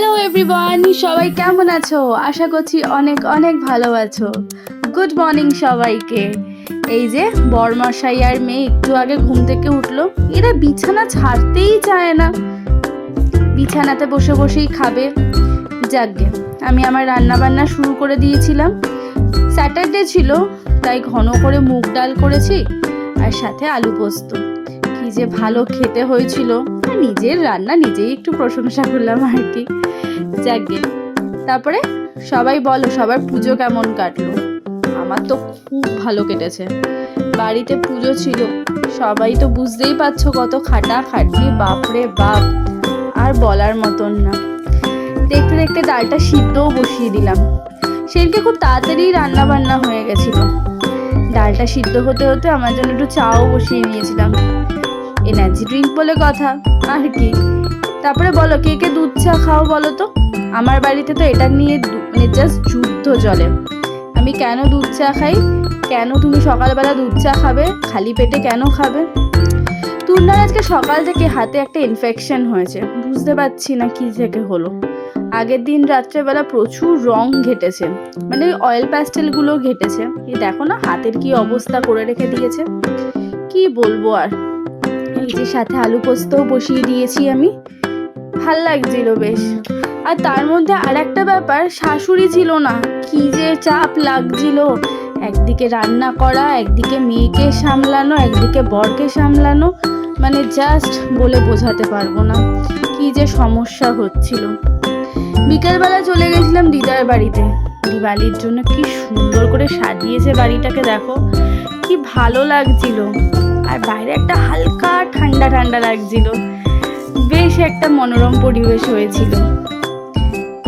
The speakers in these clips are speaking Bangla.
হ্যালো এভরিওয়ান, সবাই কেমন আছো? আশা করছি অনেক অনেক ভালো আছো। গুড মর্নিং সবাইকে। এই যে বরমশাই আর মেয়ে একটু আগে ঘুম থেকে উঠলো। এরা বিছানা ছাড়তেই চায় না, বিছানাতে বসে বসেই খাবে। যাকগে, আমি আমার রান্না বান্না শুরু করে দিয়েছিলাম। স্যাটারডে ছিল, তাই ঘন করে মুগ ডাল করেছি আর সাথে আলু পোস্ত। কি যে ভালো খেতে হয়েছিল, নিজের রান্না নিজেই একটু প্রশংসা করলাম আর কি। যাকগে, তারপরে সবাই বলো সবার পুজো কেমন কাটলো? আমার তো খুব ভালো কেটেছে। বাড়িতে পুজো ছিল, সবাই তো বুঝতেই পারছো কত খাটা খাটনি, বাপরে বাপ, আর বলার মতন না। দেখতে দেখতে ডালটা সিদ্ধও বসিয়ে দিলাম। সেদিনকে খুব তাড়াতাড়ি রান্না বান্না হয়ে গেছিল। ডালটা সিদ্ধ হতে হতে আমার জন্য একটু চাও বসিয়ে নিয়েছিলাম। এনার্জি ড্রিঙ্ক বলে কথা আর কি। তারপরে বলো কে কে দুধ চা খাও বলো তো? আমার বাড়িতে তো এটা নিয়ে মানে জাস্ট যুদ্ধ চলে। আমি কেন দুধ চা খাই, কেন তুমি সকালবেলা দুধ চা খাবে, খালি পেটে কেন খাবে? তুর্নার আজকে সকাল থেকে হাতে একটা ইনফেকশন হয়েছে, বুঝতে পারছি না কি থেকে হলো। আগের দিন রাত্রেবেলা প্রচুর রং ঘেটেছে, মানে অয়েল প্যাস্টেলগুলো ঘেটেছে। এই দেখো না হাতের কি অবস্থা করে রেখে দিয়েছে, কি বলবো আর। এই যে সাথে আলু পোস্তও বসিয়ে দিয়েছি আমি, ভাল লাগছিল বেশ। আর তার মধ্যে আর একটা ব্যাপার, শাশুড়ি ছিল না, কি যে চাপ লাগছিল। একদিকে রান্না করা, একদিকে মেয়েকে সামলানো, একদিকে বরকে সামলানো, মানে জাস্ট বলে বোঝাতে পারবো না কি যে সমস্যা হচ্ছিল। বিকেলবেলা চলে গেছিলাম দিদার বাড়িতে। দিওয়ালির জন্য কি সুন্দর করে সাজিয়েছে বাড়িটাকে, দেখো কি ভালো লাগছিল। আর বাইরে একটা হালকা ঠান্ডা ঠান্ডা লাগছিল, বেশ একটা মনোরম পরিবেশ হয়েছিল,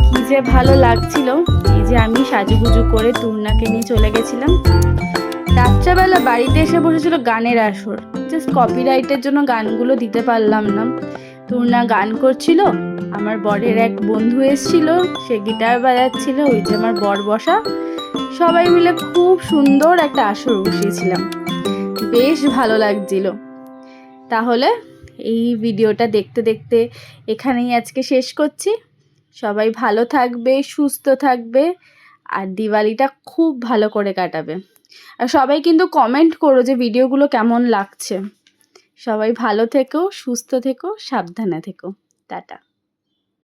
কি যে ভালো লাগছিল। এই যে আমি সাজুগুজু করে তুর্নাকে নিয়ে চলে গেছিলাম। রাত্রেবেলা বাড়িতে এসে বসেছিল গানের আসর, জাস্ট কপিরাইটের জন্য গানগুলো দিতে পারলাম না। তুর্না গান করছিল, আমার বরের এক বন্ধু এসেছিল, সে গিটার বাজাচ্ছিল, ওই যে আমার বর বসা, সবাই মিলে খুব সুন্দর একটা আসর বসিয়েছিলাম, বেশ ভালো লাগছিল। তাহলে এই ভিডিওটা দেখতে দেখতে এখানেই আজকে শেষ করছি। সবাই ভালো থাকবে, সুস্থ থাকবে, আর দিওয়ালিটা খুব ভালো করে কাটাবে। আর সবাই কিন্তু কমেন্ট করো যে ভিডিওগুলো কেমন লাগছে। সবাই ভালো থেকো, সুস্থ থেকো, সাবধানে থেকো। টাটা।